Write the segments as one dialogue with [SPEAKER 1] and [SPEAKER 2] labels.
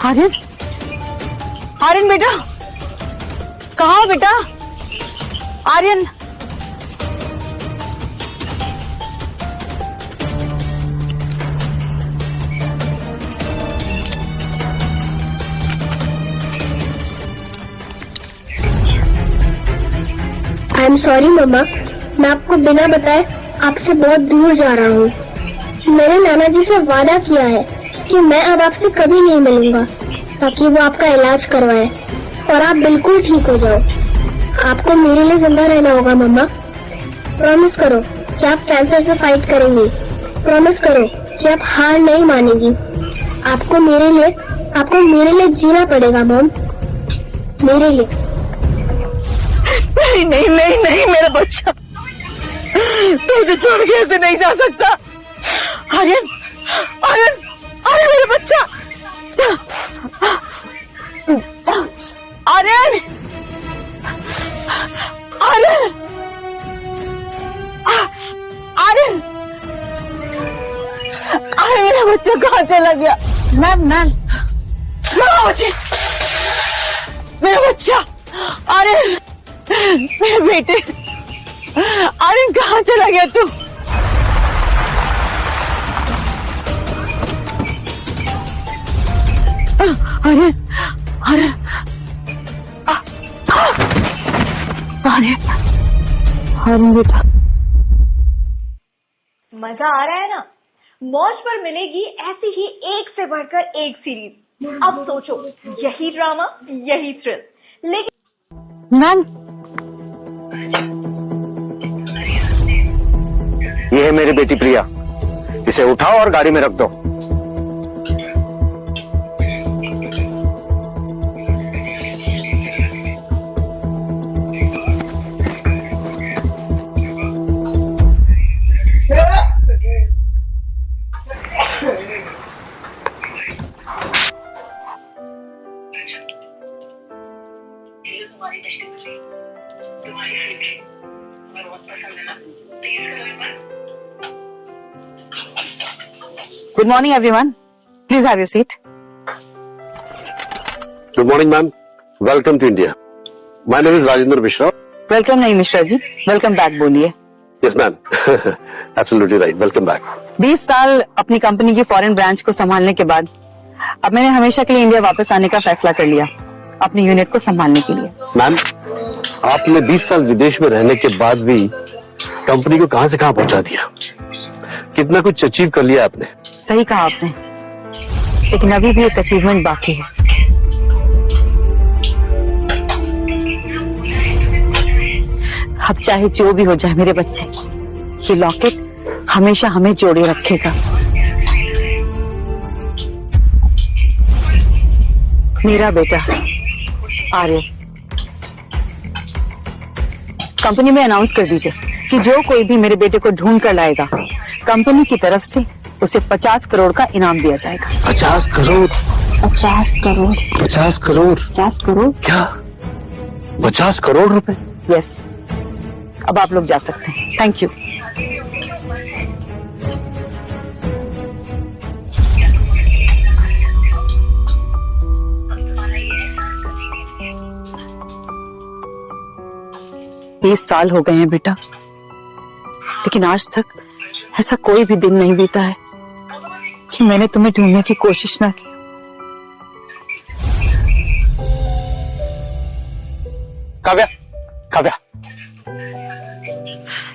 [SPEAKER 1] आर्यन, आर्यन बेटा, कहाँ हो बेटा? आर्यन,
[SPEAKER 2] आई एम सॉरी मम्मा, मैं आपको बिना बताए आपसे बहुत दूर जा रहा हूँ। मैंने नाना जी से वादा किया है कि मैं अब आपसे कभी नहीं मिलूंगा, ताकि वो आपका इलाज करवाए और आप बिल्कुल ठीक हो जाओ। आपको मेरे लिए जिंदा रहना होगा मम्मा। प्रॉमिस करो कि आप कैंसर से फाइट करेंगी। प्रॉमिस करो कि आप हार नहीं मानेगी। आपको मेरे लिए जीना पड़ेगा मॉम, मेरे लिए।
[SPEAKER 1] नहीं नहीं नहीं नहीं मेरा बच्चा, तू मुझे छोड़ के ऐसे नहीं जा सकता। आर्यन, आर्यन, आर्यन मेरा बच्चा, आर्यन, आर्यन, आर्यन, आर्यन मेरा बच्चा कहाँ चला गया? मैम, मुझे मेरा बच्चा, आर्यन, मेरे बेटे, आर्यन कहाँ चला गया तू? आर्यन, आर्यन, आर्यन, आर्यन बेटा।
[SPEAKER 3] मजा आ रहा है ना? मौज पर मिलेगी ऐसी ही एक से बढ़कर एक सीरीज। अब सोचो, यही ड्रामा, यही थ्रिल। लेकिन
[SPEAKER 1] मैम,
[SPEAKER 4] ये है मेरी बेटी प्रिया, इसे उठाओ और गाड़ी में रख दो।
[SPEAKER 1] Good morning everyone, please have your seat.
[SPEAKER 4] Good morning ma'am, welcome to India. My name is Rajendra Mishra.
[SPEAKER 1] Welcome नहीं मिश्रा जी, वेलकम बैक बोलिए।
[SPEAKER 4] Yes ma'am, absolutely right, welcome back.
[SPEAKER 1] 20 साल अपनी कंपनी की फॉरेन ब्रांच को संभालने के बाद अब मैंने हमेशा के लिए इंडिया वापस आने का फैसला कर लिया, अपनी यूनिट को संभालने के लिए।
[SPEAKER 4] मैम, आपने 20 साल विदेश में रहने के बाद भी कंपनी को कहां से कहां पहुंचा दिया, कितना कुछ अचीव कर लिया आपने।
[SPEAKER 1] सही कहा आपने, लेकिन अभी भी एक अचीवमेंट बाकी है। अब चाहे जो भी हो जाए मेरे बच्चे, ये लॉकेट हमेशा हमें जोड़े रखेगा। मेरा बेटा आर्यन, कंपनी में अनाउंस कर दीजिए कि जो कोई भी मेरे बेटे को ढूंढ कर लाएगा, कंपनी की तरफ से उसे 50 करोड़ का इनाम दिया जाएगा।
[SPEAKER 4] 50 करोड़?
[SPEAKER 2] 50 करोड़?
[SPEAKER 4] 50 करोड़?
[SPEAKER 2] 50 करोड़?
[SPEAKER 4] क्या 50 करोड़ रुपए?
[SPEAKER 1] यस, अब आप लोग जा सकते हैं। Thank you. बीस साल हो गए हैं बेटा, लेकिन आज तक ऐसा कोई भी दिन नहीं बीता है कि मैंने तुम्हें ढूंढने की कोशिश ना की।
[SPEAKER 5] काव्या, काव्या,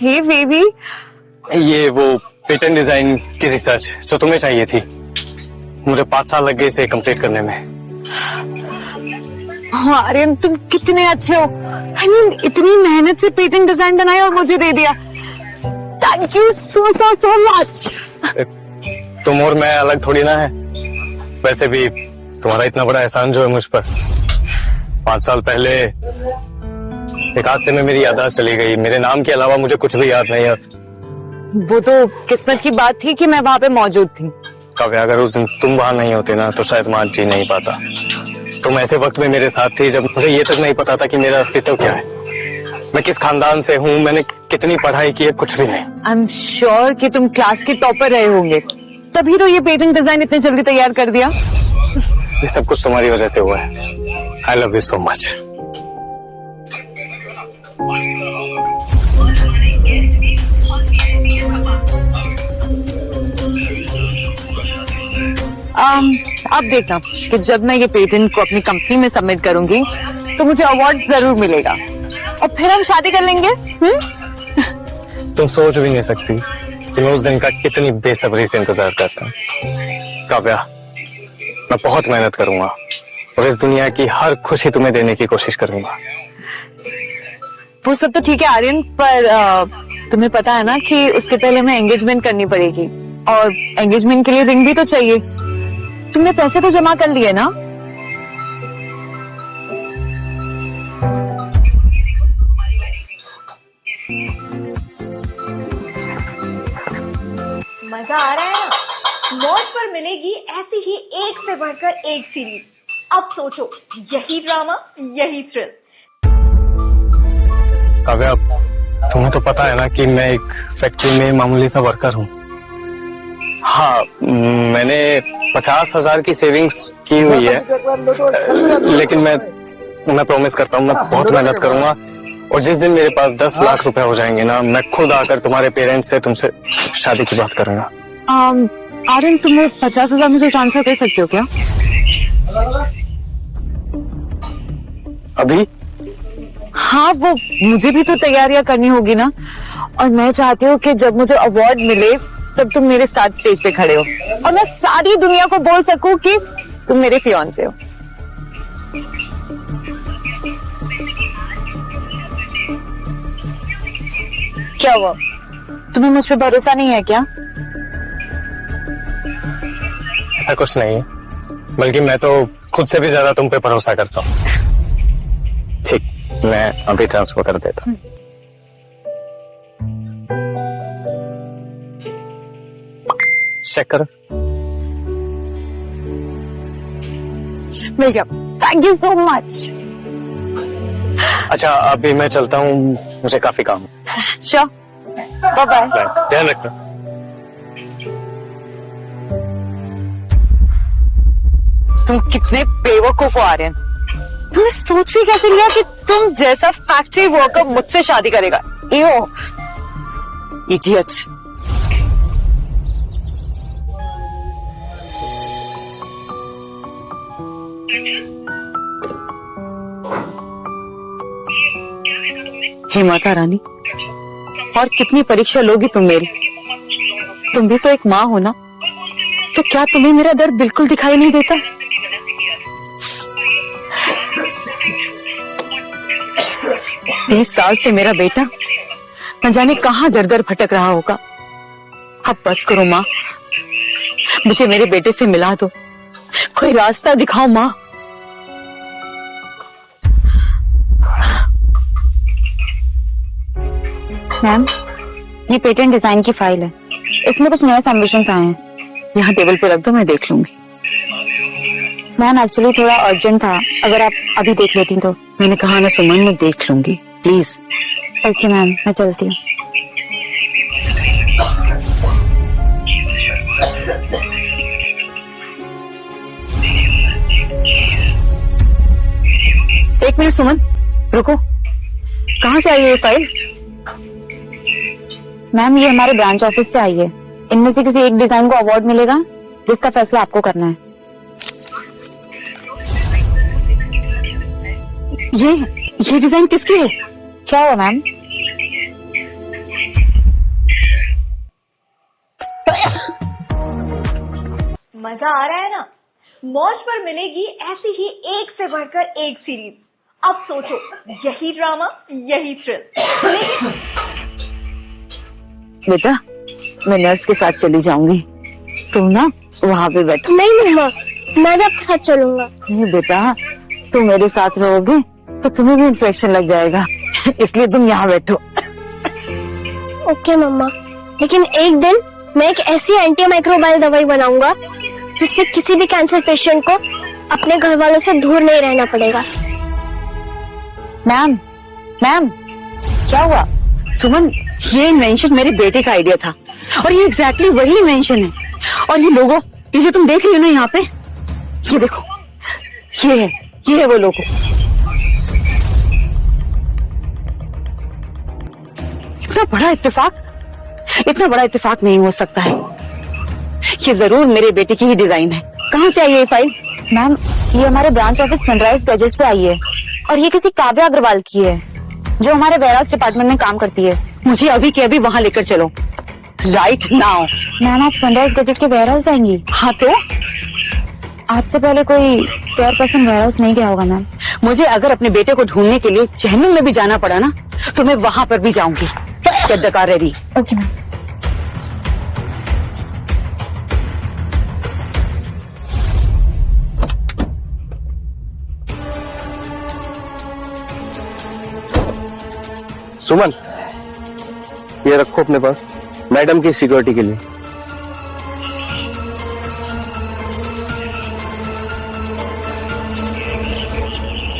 [SPEAKER 1] हे बेबी,
[SPEAKER 5] ये वो पेटेंट डिजाइन की रिसर्च जो तुम्हें चाहिए थी, मुझे 5 साल लग गए इसे कंप्लीट करने में।
[SPEAKER 1] आर्यन तुम कितने अच्छे हो। I mean, इतनी मेहनत से पेटेंट डिजाइन बनाया और मुझे दे दिया। Thank you so much.
[SPEAKER 5] तुम और मैं अलग थोड़ी ना है, वैसे भी तुम्हारा इतना बड़ा एहसान जो है मुझ पर। 5 साल पहले एक हादसे में मेरी याददाश्त चली गई, मेरे नाम के अलावा मुझे कुछ भी याद नहीं है।
[SPEAKER 1] वो तो किस्मत की बात थी कि मैं वहां पे मौजूद थी।
[SPEAKER 5] काव्या, अगर उस दिन तुम वहां नहीं होते ना तो शायद मैं आज जी नहीं पाता। तुम ऐसे वक्त में मेरे साथ थी जब मुझे ये तक नहीं पता था कि मेरा अस्तित्व क्या है, मैं किस खानदान से हूँ, मैंने कितनी पढ़ाई की है, कुछ भी नहीं।
[SPEAKER 1] आई एम श्योर कि तुम क्लास के टॉपर रहे होंगे, तभी तो ये पेटेंट डिजाइन इतने जल्दी तैयार कर दिया।
[SPEAKER 5] ये सब कुछ तुम्हारी वजह से हुआ है। I love you so much.
[SPEAKER 1] अब देखना कि जब मैं ये पेटेंट को अपनी कंपनी में सबमिट करूंगी तो मुझे अवार्ड जरूर मिलेगा और फिर हम शादी कर लेंगे।
[SPEAKER 5] तुम सोच भी नहीं सकती कि मैं उस दिन का कितनी बेसब्री से इंतजार करता हूँ। काव्या, मैं बहुत मेहनत करूंगा और इस दुनिया की हर खुशी तुम्हें देने की कोशिश करूंगा।
[SPEAKER 1] वो सब तो ठीक है आर्यन, पर तुम्हें पता है ना कि उसके पहले हमें एंगेजमेंट करनी पड़ेगी और एंगेजमेंट के लिए रिंग भी तो चाहिए। तुमने पैसे तो जमा कर लिए ना?
[SPEAKER 3] मजा आ रहा है ना? मौज पर मिलेगी ऐसी ही एक से बढ़कर एक सीरीज। अब सोचो, यही ड्रामा, यही थ्रिल।
[SPEAKER 5] काव्या, तुम्हें तो पता है ना कि मैं एक फैक्ट्री में मामूली सा वर्कर हूँ। हाँ, मैंने 50,000 की सेविंग्स की हुई है, लेकिन मैं प्रॉमिस करता हूँ मैं बहुत मेहनत करूंगा और जिस दिन मेरे पास 10 लाख रुपए हो जाएंगे ना, मैं खुद आकर तुम्हारे पेरेंट्स से तुमसे शादी की बात करूंगा।
[SPEAKER 1] आर्यन, तुम्हें 50,000 मुझे ट्रांसफर कर सकते हो क्या
[SPEAKER 5] अभी?
[SPEAKER 1] हाँ, वो मुझे भी तो तैयारियां करनी होगी ना, और मैं चाहती हूँ कि जब मुझे अवार्ड मिले तब तुम मेरे साथ स्टेज पे खड़े हो और मैं सारी दुनिया को बोल सकूं कि तुम मेरे फियांसे हो। क्या हुआ, तुम्हें मुझ पे भरोसा नहीं है क्या?
[SPEAKER 5] ऐसा कुछ नहीं है, बल्कि मैं तो खुद से भी ज्यादा तुम पे भरोसा करता हूँ। ठीक, मैं अभी ट्रांसफर कर देता हूँ। चेक करो।
[SPEAKER 1] मिल गया, थैंक यू सो मच।
[SPEAKER 5] अच्छा, अभी मैं चलता हूँ, मुझे काफी काम है।
[SPEAKER 1] Sure, bye bye.
[SPEAKER 5] बाय, ध्यान रखना।
[SPEAKER 1] तुम कितने बेवकूफ हो आर्यन। तुमने सोच भी कैसे लिया कि तुम जैसा फैक्ट्री वर्कर मुझसे शादी करेगा? यो इडियट। हे माता रानी, और कितनी परीक्षा लोगी तुम मेरी? तुम भी तो एक माँ हो ना, तो क्या तुम्हें मेरा दर्द बिल्कुल दिखाई नहीं देता? 20 साल से मेरा बेटा न जाने कहां दर दर भटक रहा होगा। अब बस करो माँ, मुझे मेरे बेटे से मिला दो, कोई रास्ता दिखाओ माँ।
[SPEAKER 6] मैम, ये पेटेंट डिजाइन की फाइल है, इसमें कुछ नए सबमिशंस आए हैं।
[SPEAKER 1] यहाँ टेबल पे रख दो, मैं देख लूंगी।
[SPEAKER 6] मैम, एक्चुअली थोड़ा अर्जेंट था, अगर आप अभी देख लेती तो।
[SPEAKER 1] मैंने कहा ना सुमन, मैं देख लूंगी, प्लीज।
[SPEAKER 6] ओके मैम, मैं चलती हूँ।
[SPEAKER 1] एक मिनट सुमन, रुको। कहाँ से आई है ये फाइल?
[SPEAKER 6] मैम, ये हमारे ब्रांच ऑफिस से आई है। इनमें से किसी एक डिजाइन को अवार्ड मिलेगा, जिसका फैसला आपको करना है।
[SPEAKER 1] ये डिजाइन किसकी है?
[SPEAKER 6] क्या हुआ मैम?
[SPEAKER 3] मजा आ रहा है ना? मौज पर मिलेगी ऐसी ही एक से बढ़कर एक सीरीज। अब सोचो, यही ड्रामा, यही थ्रिल। लेकिन
[SPEAKER 1] बेटा, मैं नर्स के साथ चली जाऊंगी, तुम ना वहाँ पे बैठो।
[SPEAKER 2] नहीं मम्मा, मैं भी आपके साथ चलूंगा।
[SPEAKER 1] नहीं बेटा, तुम मेरे साथ रहोगे तो तुम्हें भी इन्फेक्शन लग जाएगा, इसलिए तुम यहाँ बैठो।
[SPEAKER 2] ओके मम्मा, लेकिन एक दिन मैं एक ऐसी एंटी माइक्रोबायल दवाई बनाऊंगा जिससे किसी भी कैंसर पेशेंट को अपने घर वालों से दूर नहीं रहना पड़ेगा।
[SPEAKER 6] मैम, मैम, क्या हुआ?
[SPEAKER 1] सुमन, ये इन्वेंशन मेरे बेटे का आइडिया था और ये एग्जैक्टली वही इन्वेंशन है। और ये लोगो, ये जो तुम देख रही हो ना यहाँ पे, ये देखो, ये है वो लोगो। इतना बड़ा इत्तेफाक नहीं हो सकता है। ये जरूर मेरे बेटे की ही डिजाइन है। कहाँ से आई है ये फाइल?
[SPEAKER 6] मैम, ये हमारे ब्रांच ऑफिस सनराइज गैजेट से आई है और ये किसी काव्या अग्रवाल की है जो हमारे वेयरहाउस डिपार्टमेंट में काम करती है।
[SPEAKER 1] मुझे अभी के अभी वहां लेकर चलो, राइट नाउ।
[SPEAKER 6] मैम, आप सनराइज गैजेट के वेयरहाउस आएंगी?
[SPEAKER 1] हाँ तो
[SPEAKER 6] आज से पहले कोई चेयरपर्सन वेयरहाउस नहीं गया होगा मैम।
[SPEAKER 1] मुझे अगर अपने बेटे को ढूंढने के लिए जहन्नुम में भी जाना पड़ा ना तो मैं वहां पर भी जाऊंगी। Get the car ready.
[SPEAKER 6] Okay ma'am.
[SPEAKER 4] Suman, ये रखो अपने पास, मैडम की सिक्योरिटी के लिए।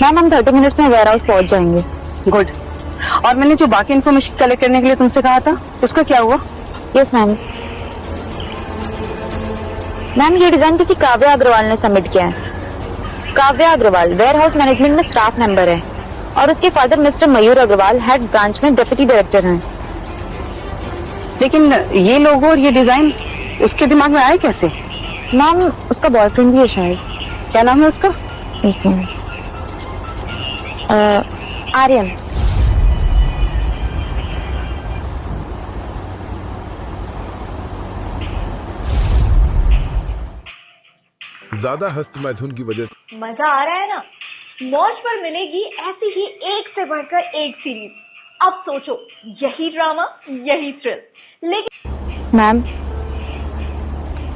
[SPEAKER 6] मैम, हम 30 मिनट्स में वेयरहाउस पहुंच जाएंगे।
[SPEAKER 1] गुड। और मैंने जो बाकी इन्फॉर्मेशन कलेक्ट करने के लिए तुमसे कहा था उसका क्या हुआ?
[SPEAKER 6] Yes ma'am. मैम, ये डिजाइन किसी काव्या अग्रवाल ने सबमिट किया है। काव्या अग्रवाल वेयरहाउस मैनेजमेंट में स्टाफ मेंबर है और उसके फादर मिस्टर मयूर अग्रवाल हेड ब्रांच में डिप्टी डायरेक्टर हैं।
[SPEAKER 1] लेकिन ये लोगो और ये डिजाइन उसके दिमाग में आए कैसे?
[SPEAKER 6] मैम, उसका बॉयफ्रेंड भी है शायद।
[SPEAKER 1] क्या नाम है उसका?
[SPEAKER 6] एक मिनट। आर्यन।
[SPEAKER 7] ज्यादा हस्त मैथुन की वजह से
[SPEAKER 3] मजा आ रहा है ना? मौज पर मिलेगी ऐसी ही एक से बढ़कर एक सीरीज। अब सोचो, यही ड्रामा, यही थ्रिल। लेकिन
[SPEAKER 6] मैम,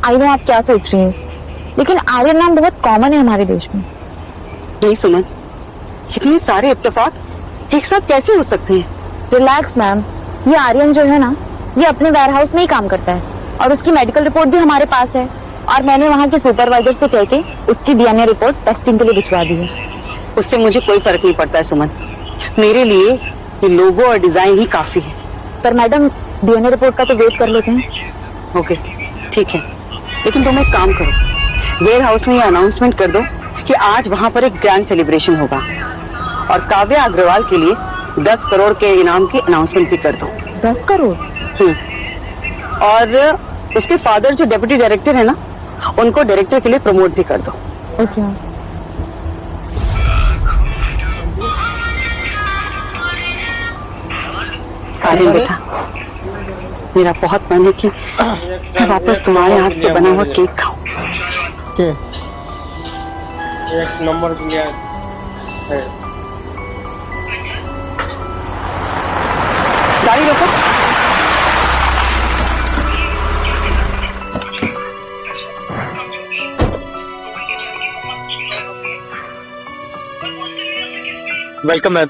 [SPEAKER 6] आई नो आप क्या सोच रही हैं, लेकिन आर्यन नाम बहुत कॉमन है हमारे देश में।
[SPEAKER 1] नहीं सुमन, इतने सारे इत्तेफाक एक साथ कैसे हो सकते हैं?
[SPEAKER 6] रिलैक्स मैम, ये आर्यन जो है ना, ये अपने वेयरहाउस में ही काम करता है और उसकी मेडिकल रिपोर्ट भी हमारे पास है और मैंने वहाँ के सुपरवाइजर से कह के उसकी डीएनए रिपोर्ट टेस्टिंग के लिए भिजवा दी है।
[SPEAKER 1] उससे मुझे कोई फर्क नहीं पड़ता है सुमन, मेरे लिए ये लोगो और डिजाइन ही काफी है।
[SPEAKER 6] पर मैडम, डीएनए रिपोर्ट का तो वेट कर लेते हैं।
[SPEAKER 1] ओके ठीक है, लेकिन तुम एक काम करो, वेयर हाउस में ये अनाउंसमेंट कर दो कि आज वहां पर एक ग्रैंड सेलिब्रेशन होगा और काव्या अग्रवाल के लिए 10 करोड़ के इनाम की अनाउंसमेंट भी कर दो।
[SPEAKER 6] 10 करोड़?
[SPEAKER 1] और उसके फादर जो डेप्यूटी डायरेक्टर है ना, उनको डायरेक्टर के लिए प्रमोट भी कर दो।
[SPEAKER 6] Okay ma'am.
[SPEAKER 1] आर्यन बेटा, मेरा बहुत मन है कि मैं वापस तुम्हारे हाथ से बना हुआ केक खाऊं।
[SPEAKER 8] एक नंबर दिया है।
[SPEAKER 1] गाड़ी रोको।
[SPEAKER 5] Welcome ma'am.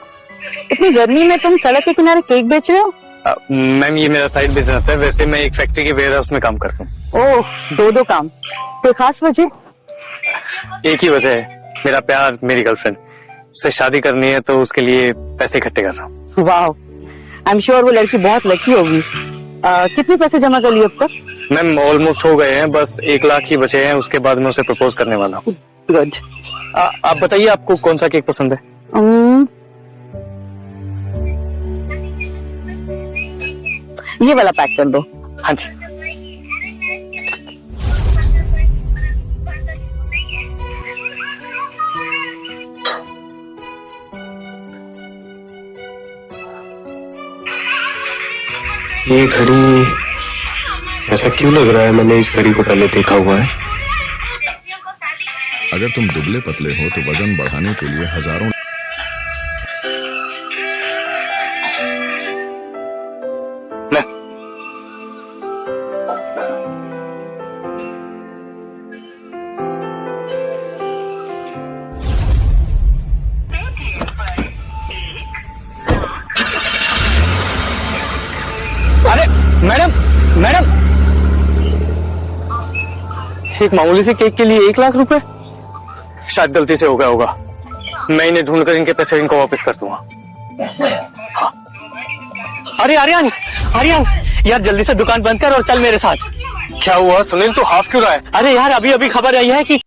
[SPEAKER 1] इतनी गर्मी में तुम सड़क के किनारे केक बेच रहे हो?
[SPEAKER 5] मैम, ये मेरा साइड बिजनेस है। वैसे मैं एक फैक्ट्री के वेयरहाउस में काम करता हूँ।
[SPEAKER 1] ओह, दो काम। कोई खास वजह?
[SPEAKER 5] एक ही वजह है, मेरा प्यार, मेरी गर्लफ्रेंड से शादी करनी है तो उसके लिए पैसे इकट्ठे कर रहा हूँ।
[SPEAKER 1] वाह, आई एम श्योर वो लड़की बहुत लकी होगी। कितने पैसे जमा कर लिए अब तक?
[SPEAKER 5] मैम, ऑलमोस्ट हो गए हैं, बस 1 लाख ही बचे हैं। उसके बाद मैं उसे प्रपोज करने वाला हूँ।
[SPEAKER 1] गुड।
[SPEAKER 5] आप बताइए, आपको कौन सा केक पसंद है?
[SPEAKER 1] ये वाला पैक कर दो।
[SPEAKER 5] हाँ जी।
[SPEAKER 4] ये घड़ी ऐसा क्यों लग रहा है मैंने इस घड़ी को पहले देखा हुआ है?
[SPEAKER 7] अगर तुम दुबले पतले हो तो वजन बढ़ाने के लिए हजारों
[SPEAKER 5] अरे मैडम, मैडम, एक मामूली से केक के लिए 1 लाख रुपए? शायद गलती से हो गया होगा। मैं इन्हें ढूंढकर इनके पैसे इनको वापस कर दूंगा। हाँ। अरे आर्यन, आर्यन यार, जल्दी से दुकान बंद कर और चल मेरे साथ। क्या हुआ सुनील, तू हाफ क्यों रहा है? अरे यार, अभी अभी खबर आई है कि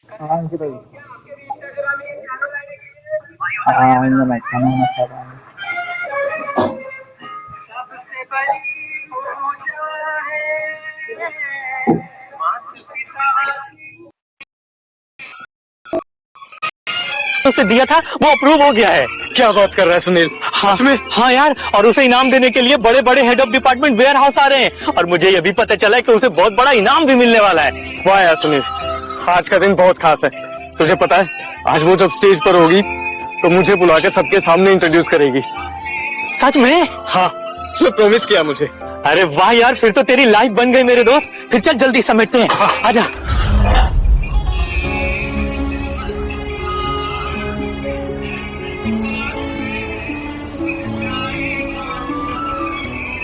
[SPEAKER 9] हाँ जी भाई। हाँ मैं खाना वाना खा रहा हूँ।
[SPEAKER 5] उसे दिया था वो अप्रूव हो गया है। क्या बात कर रहा है सुनील? हाँ सच में? हाँ यार, और उसे इनाम देने के लिए बड़े बड़े head of department warehouse आ रहे हैं, और मुझे ये भी पता चला है कि उसे बहुत बड़ा इनाम भी मिलने वाला है। वाह यार सुनील, आज का दिन बहुत खास है। तुझे पता है आज वो जब स्टेज पर होगी तो मुझे बुला के सबके सामने इंट्रोड्यूस करेगी। सच में? हाँ, उसने प्रॉमिस किया मुझे। अरे वाह यार, फिर तो तेरी लाइफ बन गई मेरे दोस्त। फिर चल जल्दी समेटते हैं। हाँ, आजा।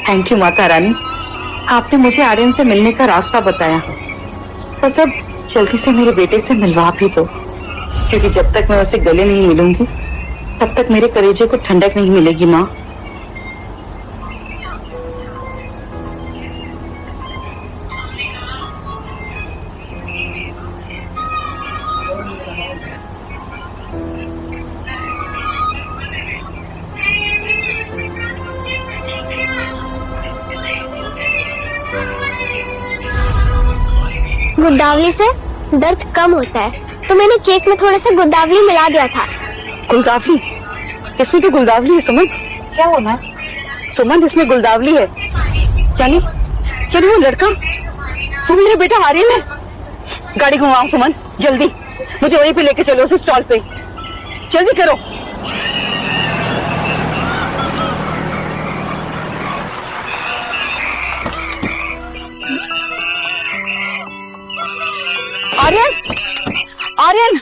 [SPEAKER 10] थैंक यू माता रानी, आपने मुझे आर्यन से मिलने का रास्ता बताया। बस अब जल्दी से मेरे बेटे से मिलवा भी दो, क्योंकि जब तक मैं उसे गले नहीं मिलूंगी तब तक मेरे कलेजे को ठंडक नहीं मिलेगी माँ।
[SPEAKER 2] गुलदावली से दर्द कम होता है, तो मैंने केक में थोड़ा सा गुलदावली मिला दिया था।
[SPEAKER 10] गुलदावली? इसमें तो गुलदावली है सुमन।
[SPEAKER 6] क्या हुआ मैम?
[SPEAKER 10] सुमन, इसमें गुलदावली है। यानी वो लड़का वो मेरा बेटा आर्यन है। गाड़ी घुमाओ सुमन, जल्दी। मुझे वहीं पे लेके चलो, उस स्टॉल पे। जल्दी करो। आर्यन, आर्यन,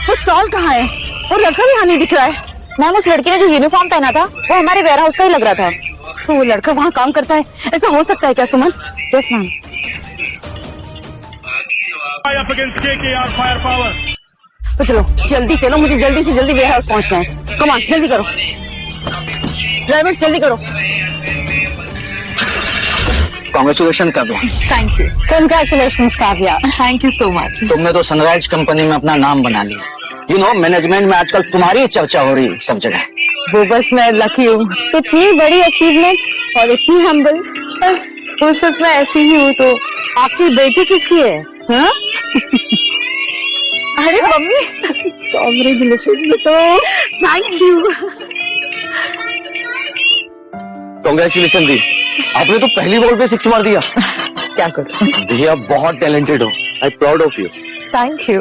[SPEAKER 10] वो स्टॉल कहाँ है? वो लड़का भी यहाँ नहीं दिख रहा है।
[SPEAKER 6] मैम उस लड़की ने जो यूनिफॉर्म पहना था वो हमारे वेयर हाउस का ही लग रहा था।
[SPEAKER 10] तो वो लड़का वहाँ काम करता है, ऐसा हो सकता है क्या सुमन?
[SPEAKER 6] Yes ma'am.
[SPEAKER 10] तो चलो जल्दी चलो, मुझे जल्दी से जल्दी वेयर हाउस पहुँचना है। कम ऑन, जल्दी करो ड्राइवर, जल्दी करो।
[SPEAKER 9] Congratulation Kavya.
[SPEAKER 6] Thank you. Congratulations Kavya, thank you so much.
[SPEAKER 9] तुमने तो सनराइज कंपनी में अपना नाम बना लिया। यू नो, मैनेजमेंट में आजकल तुम्हारी चर्चा हो रही है सब जगह।
[SPEAKER 6] वो बस मैं लकी हूँ। इतनी बड़ी अचीवमेंट और इतनी हम्बल, बस वो सब मैं ऐसी ही हूँ। तो
[SPEAKER 10] आपकी बेटी किसकी है? हाँ?
[SPEAKER 6] अरे मम्मी, कांग्रेचुलेशन। तो थैंक यू।
[SPEAKER 9] कॉन्ग्रेचुलेशन दी, आपने तो पहली बॉल पे 6 मार दिया।
[SPEAKER 6] क्या करूँ?
[SPEAKER 9] दिया, बहुत टैलेंटेड हो। I proud of you.
[SPEAKER 6] Thank you.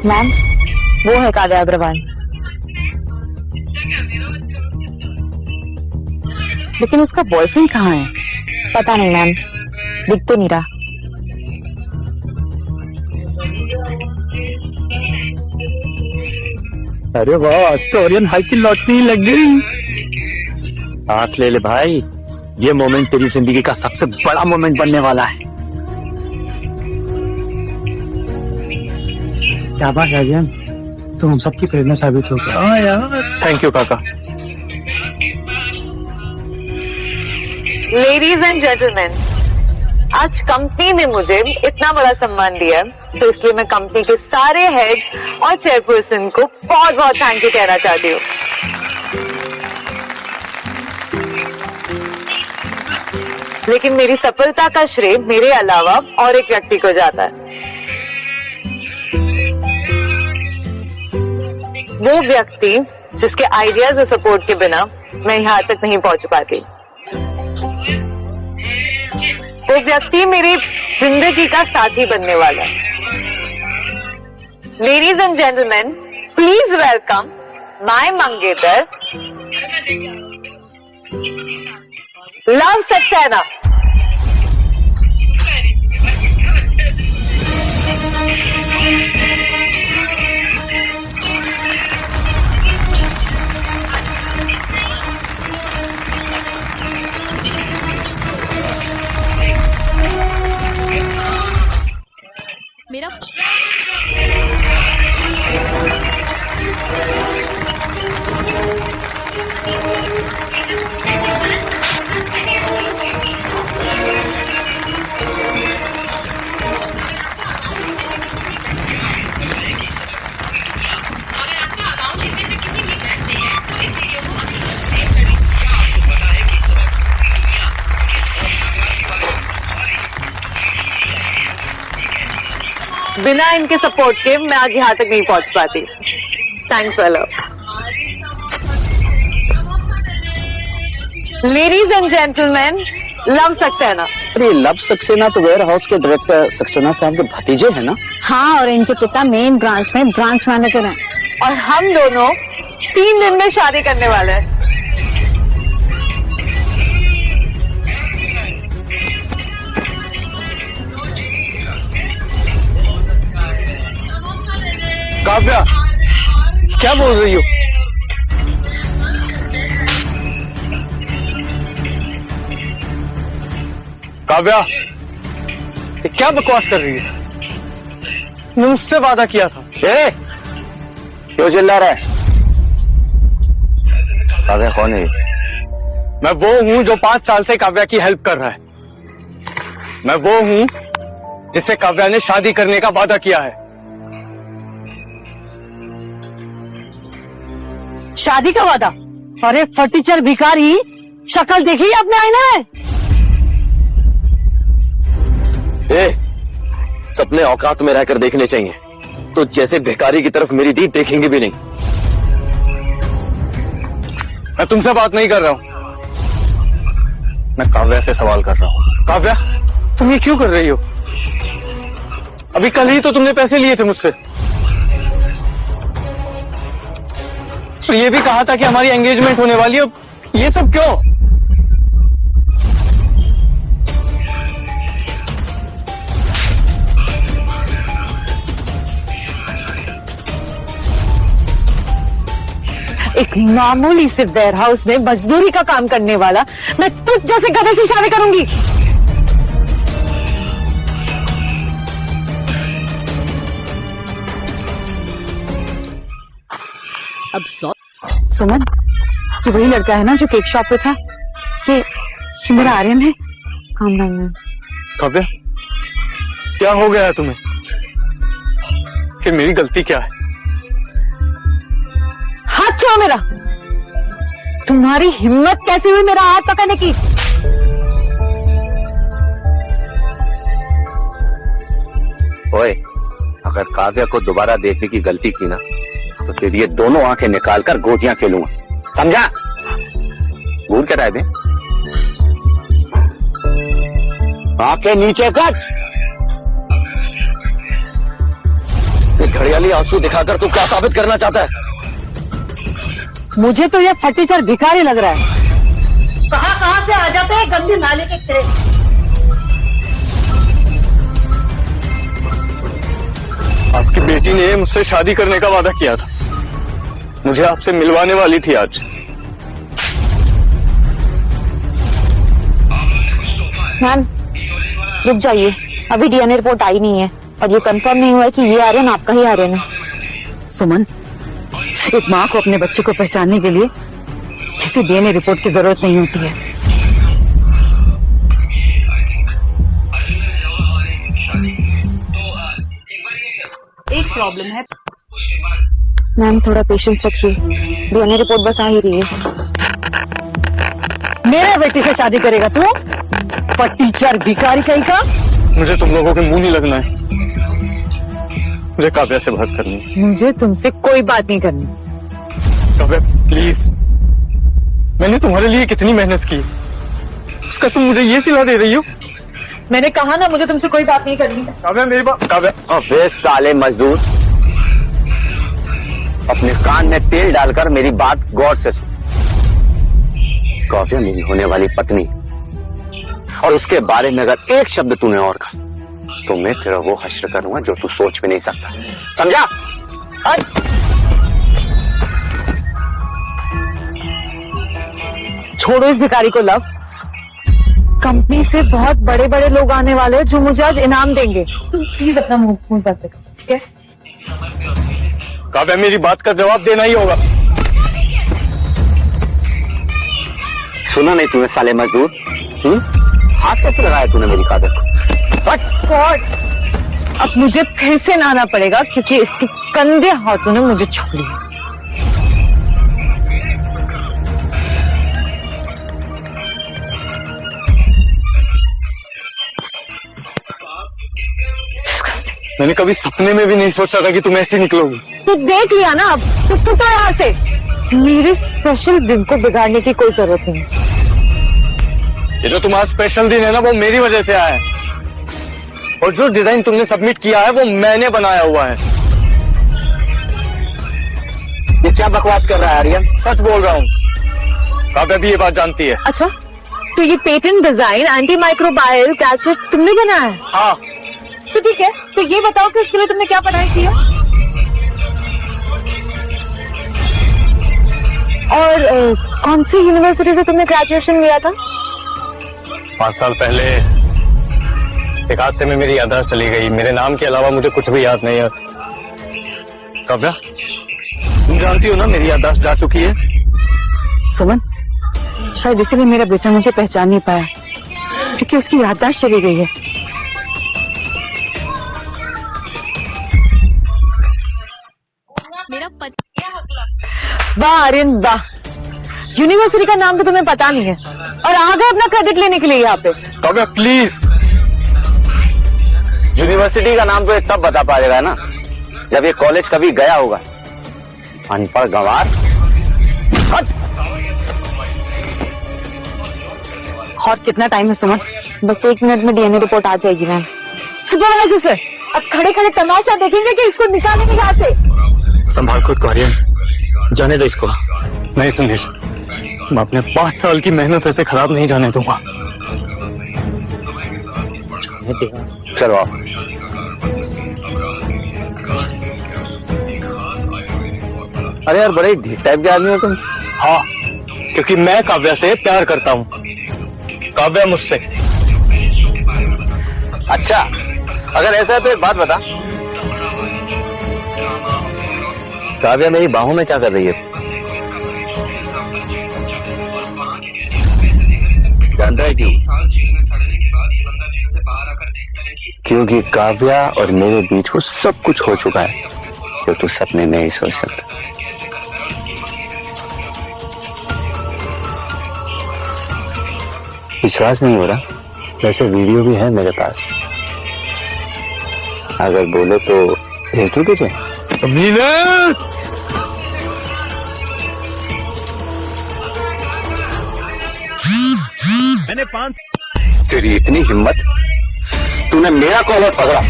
[SPEAKER 6] Ma'am वो है काव्या अग्रवाल।
[SPEAKER 10] लेकिन उसका बॉयफ्रेंड कहाँ है?
[SPEAKER 6] पता नहीं मैम, दिख तो नहीं रहा।
[SPEAKER 5] अरे वाह, आज तो आर्यन हाई की लॉटरी लग गई। सांस ले ले भाई, ये मोमेंट तेरी जिंदगी का सबसे बड़ा मोमेंट बनने वाला है। क्या बात है आर्यन, तुम हम सबकी प्रेरणा साबित हो गया। हाँ यार, थैंक यू काका।
[SPEAKER 1] लेडीज एंड जेंटलमैन, आज कंपनी ने मुझे इतना बड़ा सम्मान दिया है, तो इसलिए मैं कंपनी के सारे हेड्स और चेयरपर्सन को बहुत बहुत थैंक यू कहना चाहती हूँ। लेकिन मेरी सफलता का श्रेय मेरे अलावा और एक व्यक्ति को जाता है। वो व्यक्ति जिसके आइडियाज और सपोर्ट के बिना मैं यहाँ तक नहीं पहुंच पाती। वो व्यक्ति मेरी जिंदगी का साथी बनने वाला है। Ladies and gentleman, please welcome my मंगेतर लव सक्सेना। बिना इनके सपोर्ट के मैं आज यहाँ तक नहीं पहुंच पाती। थैंक्स वेलो। Ladies and gentleman, love Saxena.
[SPEAKER 9] अरे लव सक्सेना तो वेयर हाउस के डायरेक्टर सक्सेना साहब के भतीजे हैं ना?
[SPEAKER 6] हाँ, और इनके पिता मेन ब्रांच में ब्रांच मैनेजर हैं।
[SPEAKER 1] और हम दोनों 3 दिन में शादी करने वाले हैं।
[SPEAKER 5] काव्या, क्या बोल रही हो? काव्या, ये क्या बकवास कर रही है? मैं उससे वादा किया था।
[SPEAKER 9] क्यों चिल्ला रहा है? काव्या कौन है?
[SPEAKER 5] मैं वो हूं जो 5 साल से काव्या की हेल्प कर रहा है। मैं वो हूं जिससे काव्या ने शादी करने का वादा किया है।
[SPEAKER 10] शादी का वादा? अरे फटीचर भिखारी, शक्ल देखी है अपने आईने में?
[SPEAKER 4] सपने औकात में रहकर देखने चाहिए, तो जैसे भिखारी की तरफ मेरी दी देखेंगे भी नहीं।
[SPEAKER 5] मैं तुमसे बात नहीं कर रहा हूं, मैं काव्या से सवाल कर रहा हूं। काव्या, तुम ये क्यों कर रही हो? अभी कल ही तो तुमने पैसे लिए थे मुझसे, और ये भी कहा था कि हमारी एंगेजमेंट होने वाली है। अब ये सब क्यों?
[SPEAKER 1] एक मामूली से वेयर हाउस में मजदूरी का काम करने वाला मैं तुझ जैसे गधे से शादी करूंगी?
[SPEAKER 10] सुमन, ये वही लड़का है ना जो केक शॉप पे था? ये मेरा आर्यन है।
[SPEAKER 1] काम करना।
[SPEAKER 5] काव्या, क्या हो गया है तुम्हें? कि मेरी गलती क्या है?
[SPEAKER 1] हाथ छोड़ो मेरा। तुम्हारी हिम्मत कैसे हुई मेरा हाथ पकड़ने की?
[SPEAKER 4] ओए, अगर काव्या को दोबारा देखने की गलती की ना, तो तेरी ये दोनों आंखें निकालकर गोटियां खेलूंगा, समझा? भूल कर आए बे। आंखें नीचे कर। घड़ियाली आंसू दिखाकर तू क्या साबित करना चाहता है?
[SPEAKER 10] मुझे तो ये फटीचर भिखारी लग रहा है। कहां से आ जाते हैं गंदी नाले के कीड़े।
[SPEAKER 5] आपकी बेटी ने मुझसे शादी करने का वादा किया था, मुझे आपसे मिलवाने वाली थी आज।
[SPEAKER 6] मैम, रुक जाइए, अभी डीएनए रिपोर्ट आई नहीं है और ये कंफर्म नहीं हुआ है कि ये आर्यन आपका ही आर्यन है।
[SPEAKER 10] सुमन, एक माँ को अपने बच्चे को पहचानने के लिए किसी डीएनए रिपोर्ट की जरूरत नहीं होती है।
[SPEAKER 11] एक प्रॉब्लम है।
[SPEAKER 6] मैम, थोड़ा पेशेंस रखिए, डीएनए रिपोर्ट बस आ ही रही है।
[SPEAKER 10] मेरे बेटी से शादी करेगा तू? फटीचर भिखारी कहीं का।
[SPEAKER 5] मुझे तुम लोगों के मुंह नहीं लगना है, मुझे काव्या से बात करनी है।
[SPEAKER 1] मुझे तुमसे कोई बात नहीं करनी।
[SPEAKER 5] काव्या प्लीज, मैंने तुम्हारे लिए कितनी मेहनत की, उसका तुम मुझे ये सिला दे रही हो?
[SPEAKER 1] मैंने कहा ना, मुझे तुमसे कोई बात नहीं करनी।
[SPEAKER 5] काव्या मेरी बात। काव्या,
[SPEAKER 9] अबे साले मजदूर, अपने कान में तेल डालकर मेरी बात गौर से सुन। काव्या मेरी होने वाली पत्नी, और उसके बारे में अगर एक शब्द तूने और कहा तो मैं तेरा वो हश्र करूंगा जो तू सोच भी नहीं सकता, समझा?
[SPEAKER 1] छोड़ो इस भिखारी को लव। कंपनी से बहुत बड़े बड़े लोग आने वाले हैं जो मुझे आज इनाम देंगे। तुम प्लीज अपना मुंह बंद कर, ठीक है?
[SPEAKER 5] काव्या मेरी बात का जवाब देना ही होगा।
[SPEAKER 9] सुना नहीं तूने साले मजदूर? हाथ कैसे लगाया तूने मेरी काव्या को?
[SPEAKER 1] गॉड, अब मुझे फिर से नहाना पड़ेगा क्योंकि इसके गंदे हाथों ने मुझे छू लिया। Disgusting.
[SPEAKER 5] मैंने कभी सपने में भी नहीं सोचा था कि तुम ऐसी निकलोगी।
[SPEAKER 1] तो देख लिया ना, अब तो चुप यहाँ से। मेरे स्पेशल दिन को बिगाड़ने की कोई जरूरत नहीं।
[SPEAKER 5] ये जो तुम्हारा स्पेशल दिन है ना, वो मेरी वजह से आया है। और जो डिजाइन तुमने सबमिट किया है वो मैंने बनाया हुआ है।
[SPEAKER 9] ये क्या बकवास कर रहा है आर्यन?
[SPEAKER 5] सच बोल रहा हूँ। काव्या भी ये बात जानती है।
[SPEAKER 1] अच्छा, तो ये patent design anti microbial Cachet तुमने बनाया है?
[SPEAKER 5] हाँ।
[SPEAKER 1] तो ठीक है, तो ये बताओ कि इसके लिए तुमने क्या पढ़ाई की है? और कौन सी यूनिवर्सिटी से तुमने ग्रेजुएशन लिया था?
[SPEAKER 5] 5 साल पहले एक हादसे में मेरी याददाश्त चली गई। मेरे नाम के अलावा मुझे कुछ भी याद नहीं है। काव्या, तुम जानती हो ना मेरी याददाश्त जा चुकी है।
[SPEAKER 10] सुमन, शायद इसीलिए मेरा बेटा मुझे पहचान नहीं पाया, क्योंकि उसकी याददाश्त चली गई है।
[SPEAKER 1] वाह आर्यन वाह, यूनिवर्सिटी का नाम तो तुम्हें पता नहीं है और आ गए अपना क्रेडिट लेने के लिए यहाँ पे।
[SPEAKER 5] काव्या प्लीज।
[SPEAKER 9] यूनिवर्सिटी का नाम तो ये तब बता पाएगा ना जब ये कॉलेज कभी गया होगा। अनपढ़ गंवार।
[SPEAKER 10] और कितना टाइम है सुमन?
[SPEAKER 6] बस 1 मिनट में डीएनए रिपोर्ट आ जाएगी मैम।
[SPEAKER 1] सुपरवाइजर सर, अब खड़े खड़े तमाशा देखेंगे कि इसको निकालेंगे यहाँ से।
[SPEAKER 5] संभाल खुद को आर्यन, जाने दो इसको। नहीं सुनील, मैं अपने 5 साल की मेहनत ऐसे खराब नहीं जाने दूंगा।
[SPEAKER 9] चलो आओ। अरे यार, बड़े ढीठ टाइप के आदमी हो तुम।
[SPEAKER 5] हाँ, क्योंकि मैं काव्या से प्यार करता हूँ, काव्या मुझसे।
[SPEAKER 9] अच्छा, अगर ऐसा है तो एक बात बता, काव्या मेरी बाहों में क्या कर रही है? जानता है क्यों? क्योंकि काव्या और मेरे बीच वो सब कुछ हो चुका है जो तू सपने में ही सोच सकता। विश्वास नहीं हो रहा? वैसे वीडियो भी है मेरे पास, अगर बोले तो भेज दूं तुझे।
[SPEAKER 5] मैंने 5
[SPEAKER 9] तेरी इतनी हिम्मत, तूने मेरा कॉलर पकड़ा,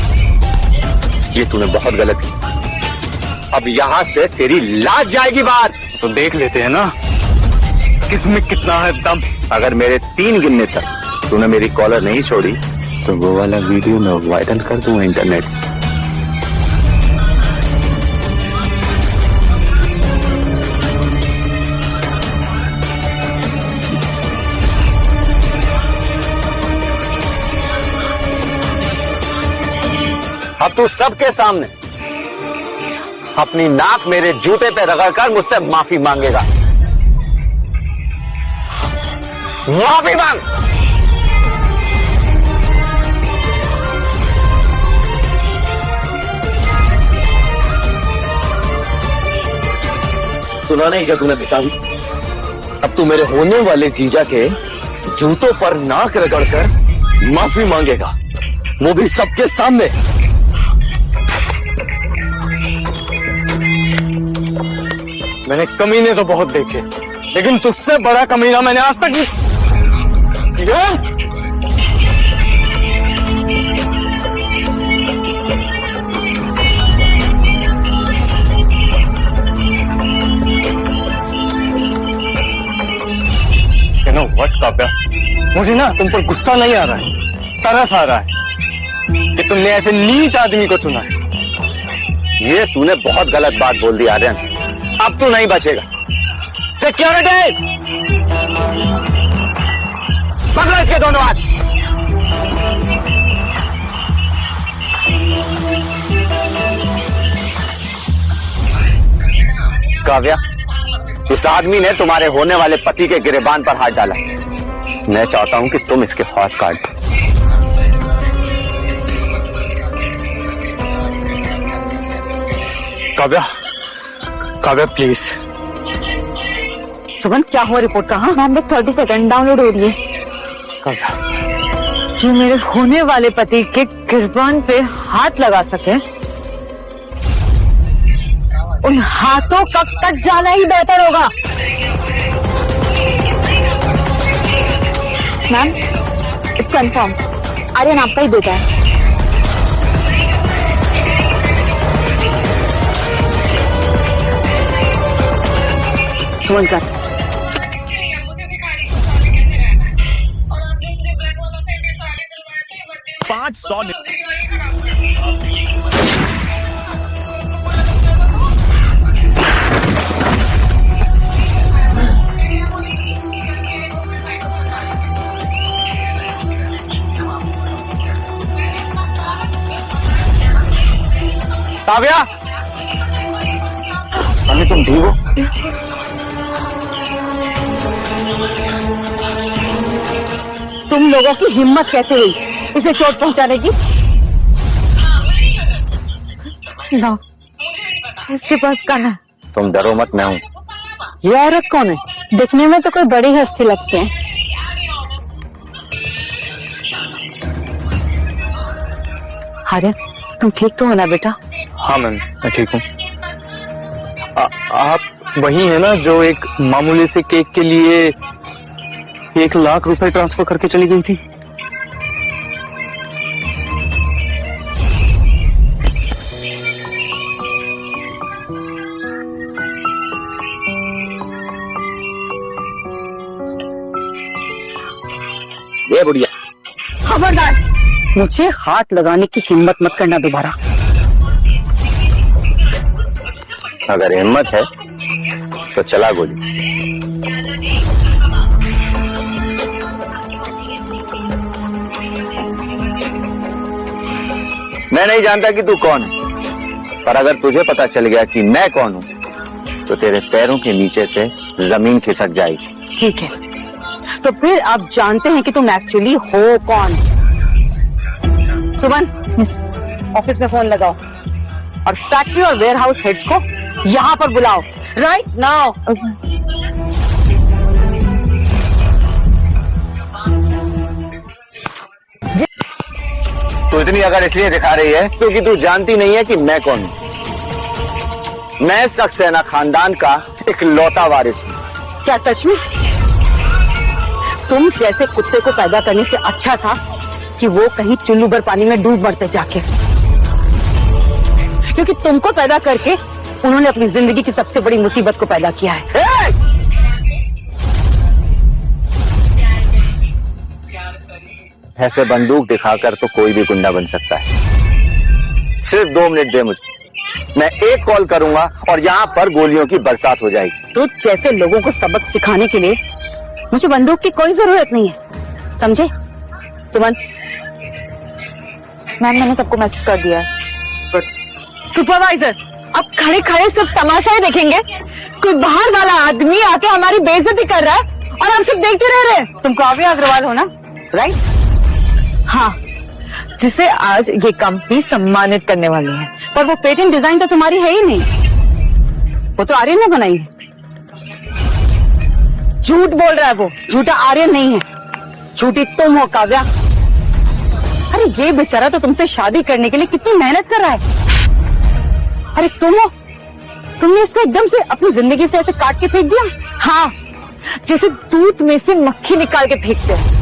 [SPEAKER 9] ये तूने बहुत गलत की। अब यहाँ से तेरी लाज जाएगी बात।
[SPEAKER 5] तो देख लेते हैं ना किसमें कितना है दम।
[SPEAKER 9] अगर मेरे 3 गिनने तक तूने मेरी कॉलर नहीं छोड़ी तो वो वाला वीडियो मैं वायरल कर दूंगा इंटरनेट। अब तू सबके सामने अपनी नाक मेरे जूते पे रगड़कर मुझसे माफी मांगेगा। माफी मांग। सुना नहीं क्या तूने बेटा?
[SPEAKER 5] अब तू मेरे होने वाले जीजा के जूतों पर नाक रगड़कर माफी मांगेगा, वो भी सबके सामने। मैंने कमीने तो बहुत देखे, लेकिन तुझसे बड़ा कमीना मैंने आज तक नहीं। You know what, काव्या, मुझे ना तुम पर गुस्सा नहीं आ रहा है, तरस आ रहा है कि तुमने ऐसे नीच आदमी को चुना है।
[SPEAKER 9] ये तूने बहुत गलत बात बोल दी आर्यन, अब तू नहीं बचेगा। सिक्योरिटी, पकड़ो इसके दोनों हाथ। काव्या, इस आदमी ने तुम्हारे होने वाले पति के गिरेबान पर हाथ डाला। मैं चाहता हूं कि तुम इसके हाथ काट दो।
[SPEAKER 5] काव्या, काव्या प्लीज।
[SPEAKER 10] सुमन, क्या हुआ? रिपोर्ट कहाँ?
[SPEAKER 6] मैम बस 30 सेकंड डाउनलोड हो रही है।
[SPEAKER 5] काव्या
[SPEAKER 1] जो मेरे होने वाले पति के गिरबान पे हाथ लगा सके, उन हाथों का कट जाना ही बेहतर होगा।
[SPEAKER 6] मैम, इट्स कंफर्म, आर्यन आपका ही बेटा है।
[SPEAKER 10] सुमन का
[SPEAKER 8] 500
[SPEAKER 9] काव्या, अरे तुम ठीक हो?
[SPEAKER 10] तुम लोगों की हिम्मत कैसे हुई इसे चोट पहुंचाने की?
[SPEAKER 1] ना, इसके पास गन है।
[SPEAKER 9] तुम डरो मत, मैं हूं।
[SPEAKER 10] ये औरत कौन है?
[SPEAKER 6] दिखने में तो कोई बड़ी हस्ती लगती है।
[SPEAKER 10] आर्यन, तुम ठीक तो हो ना बेटा?
[SPEAKER 5] हाँ मैम, मैं ठीक हूँ। आप वही है ना जो एक मामूली से केक के लिए 1 लाख रुपए ट्रांसफर करके चली गई थी?
[SPEAKER 9] ये बुढ़िया,
[SPEAKER 10] खबरदार, मुझे हाथ लगाने की हिम्मत मत करना दोबारा।
[SPEAKER 9] अगर हिम्मत है तो चला गोली। मैं नहीं जानता कि तू कौन है, पर अगर तुझे पता चल गया कि मैं कौन हूं तो तेरे पैरों के नीचे से जमीन खिसक जाएगी।
[SPEAKER 10] ठीक है, तो फिर आप जानते हैं कि तुम एक्चुअली हो कौन। सुमन, ऑफिस में फोन लगाओ और फैक्ट्री और वेयरहाउस हेड्स को यहाँ पर बुलाओ, राइट नाउ।
[SPEAKER 9] तू इतनी अगर इसलिए दिखा रही है क्योंकि तू जानती नहीं है कि मैं कौन हूं। मैं सक्सेना खानदान का इकलौता वारिस हूं।
[SPEAKER 10] क्या सच में? तुम जैसे कुत्ते को पैदा करने से अच्छा था कि वो कहीं चुल्लू भर पानी में डूब मरते जाके, क्योंकि तुमको पैदा करके उन्होंने अपनी जिंदगी की सबसे बड़ी मुसीबत को पैदा किया है।
[SPEAKER 9] ऐसे बंदूक दिखाकर तो कोई भी गुंडा बन सकता है। सिर्फ 2 मिनट दे मुझे, मैं एक कॉल करूंगा और यहाँ पर गोलियों की बरसात हो जाएगी।
[SPEAKER 10] तो जैसे लोगों को सबक सिखाने के लिए मुझे बंदूक की कोई जरूरत नहीं है, समझे? सुमन,
[SPEAKER 6] मैम, मैंने सबको मैसेज कर दिया है।
[SPEAKER 1] सुपरवाइजर, अब खड़े खड़े सब तमाशा ही देखेंगे? कोई बाहर वाला आदमी आके हमारी बेइज्जती कर रहा है और हम सब देखते रह रहे हैं।
[SPEAKER 10] तुम काव्या अग्रवाल हो ना, राइट?
[SPEAKER 1] हाँ, जिसे आज ये कंपनी सम्मानित करने वाली है।
[SPEAKER 10] पर वो पेटेंट डिजाइन तो तुम्हारी है ही नहीं, वो तो आर्यन ने बनाई है।
[SPEAKER 1] झूठ बोल रहा है वो।
[SPEAKER 10] झूठा आर्यन नहीं है, झूठी तुम हो काव्या। अरे ये बेचारा तो तुमसे शादी करने के लिए कितनी मेहनत कर रहा है। अरे तुम हो, तुमने इसको एकदम से अपनी जिंदगी से ऐसे काट के फेंक दिया।
[SPEAKER 1] हाँ, जैसे दूध में से मक्खी निकाल के फेंकते हैं।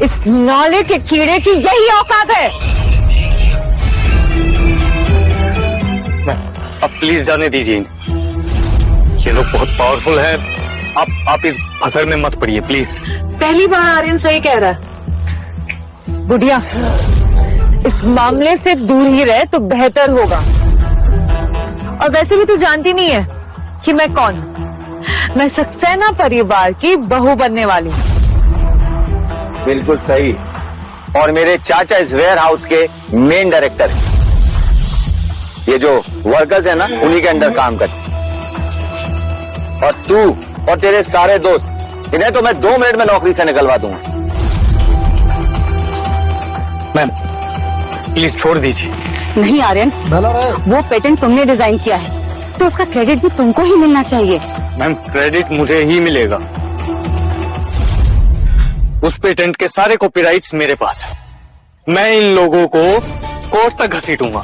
[SPEAKER 1] इस नाले के कीड़े की यही औकात है।
[SPEAKER 5] अब प्लीज जाने दीजिए, ये लोग बहुत पावरफुल है। आप इस फसर में मत पड़िए प्लीज।
[SPEAKER 1] पहली बार आर्यन सही कह रहा है। बुढ़िया, इस मामले से दूर ही रहे तो बेहतर होगा। और वैसे भी तू जानती नहीं है कि मैं कौन हूं। मैं सक्सेना परिवार की बहू बनने वाली हूँ।
[SPEAKER 9] बिल्कुल सही। और मेरे चाचा इस वेयर हाउस के मेन डायरेक्टर हैं। ये जो वर्कर्स है ना, उन्हीं के अंडर काम करते। और तू और तेरे सारे दोस्त, इन्हें तो मैं 2 मिनट में नौकरी से निकलवा दूंगा।
[SPEAKER 5] मैम प्लीज छोड़ दीजिए।
[SPEAKER 10] नहीं आर्यन, वो पेटेंट तुमने डिजाइन किया है तो उसका क्रेडिट भी तुमको ही मिलना चाहिए।
[SPEAKER 5] मैम क्रेडिट मुझे ही मिलेगा। उस पेटेंट के सारे कॉपीराइट्स मेरे पास है। मैं इन लोगों को कोर्ट तक घसीटूंगा।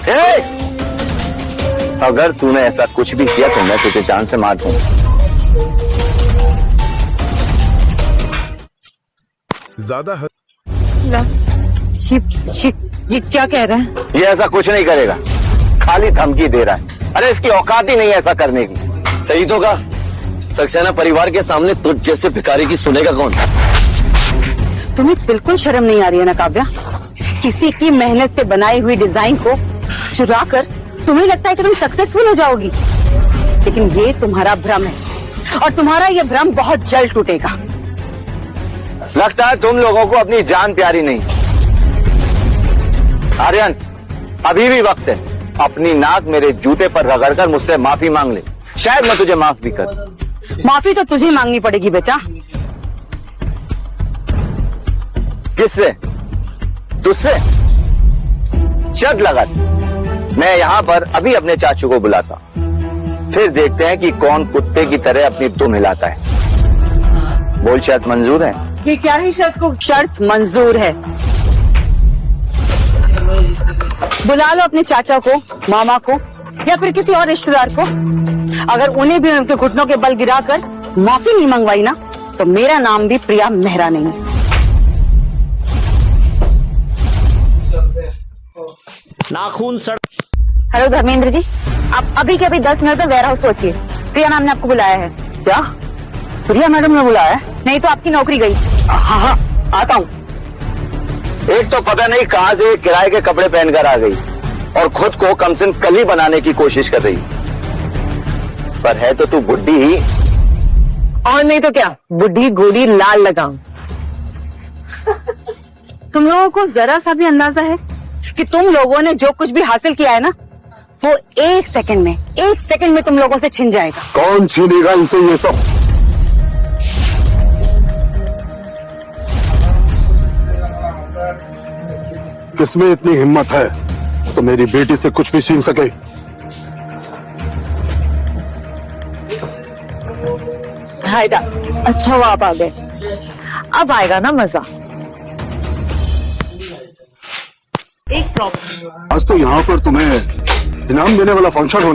[SPEAKER 9] अगर तूने ऐसा कुछ भी किया तो मैं तुझे जान से मार दूंगा।
[SPEAKER 7] ज्यादा
[SPEAKER 1] ये क्या कह रहा है?
[SPEAKER 9] ये ऐसा कुछ नहीं करेगा, खाली धमकी दे रहा है। अरे इसकी औकात ही नहीं है ऐसा करने की।
[SPEAKER 4] सही तो कहा, सक्सेना परिवार के सामने तुझ जैसे भिखारी की सुनेगा कौन?
[SPEAKER 10] तुम्हें बिल्कुल शर्म नहीं आ रही है ना काव्या? किसी की मेहनत से बनाई हुई डिजाइन को चुरा कर तुम्हें लगता है कि तुम सक्सेसफुल हो जाओगी, लेकिन ये तुम्हारा भ्रम है और तुम्हारा ये भ्रम बहुत जल्द टूटेगा।
[SPEAKER 9] लगता है तुम लोगों को अपनी जान प्यारी नहीं। आर्यन, अभी भी वक्त है, अपनी नाक मेरे जूते पर रगड़कर मुझसे माफी मांग ले, शायद मैं तुझे माफ भी कर दूं।
[SPEAKER 10] माफी तो तुझे मांगनी पड़ेगी बेटा।
[SPEAKER 9] किससे? तुझसे? शर्त लगा, मैं यहाँ पर अभी अपने चाचू को बुलाता, फिर देखते हैं कि कौन कुत्ते की तरह अपनी दुम हिलाता है। बोल, शर्त मंजूर है?
[SPEAKER 10] ये क्या है शर्त को? शर्त मंजूर है। बुला लो अपने चाचा को, मामा को या फिर किसी और रिश्तेदार को। अगर उन्हें भी उनके घुटनों के बल गिराकर माफी नहीं मंगवाई ना, तो मेरा नाम भी प्रिया मेहरा नहीं है।
[SPEAKER 8] नाखून सड़।
[SPEAKER 6] हेलो धर्मेंद्र जी, आप अभी के अभी 10 मिनट में वेयर हाउस पहुंचिए। प्रिया मैम ने आपको बुलाया है।
[SPEAKER 9] क्या प्रिया मैडम ने बुलाया है?
[SPEAKER 6] नहीं तो आपकी नौकरी गई।
[SPEAKER 9] हाँ हाँ, आता हूँ। एक तो पता नहीं कहाँ से किराए के कपड़े पहनकर आ गई और खुद को कमसिन कली बनाने की कोशिश कर रही, पर है तो तू बुड्ढी ही।
[SPEAKER 1] और नहीं तो क्या, बुढ़ी घोड़ी लाल लगाऊं।
[SPEAKER 10] तुम लोगों को जरा सा भी अंदाजा है कि तुम लोगों ने जो कुछ भी हासिल किया है ना, वो एक सेकंड में तुम लोगों से छिन जाएगा।
[SPEAKER 7] कौन छीनेगा इनसे ये सब? किसमें इतनी हिम्मत है तो मेरी बेटी से कुछ भी छीन सके?
[SPEAKER 1] हायदा, अच्छा हुआ आप आ गए, अब आएगा ना मजा।
[SPEAKER 11] एक प्रॉब्लम।
[SPEAKER 7] आज तो यहाँ पर तुम्हें इनाम देने वाला फंक्शन हो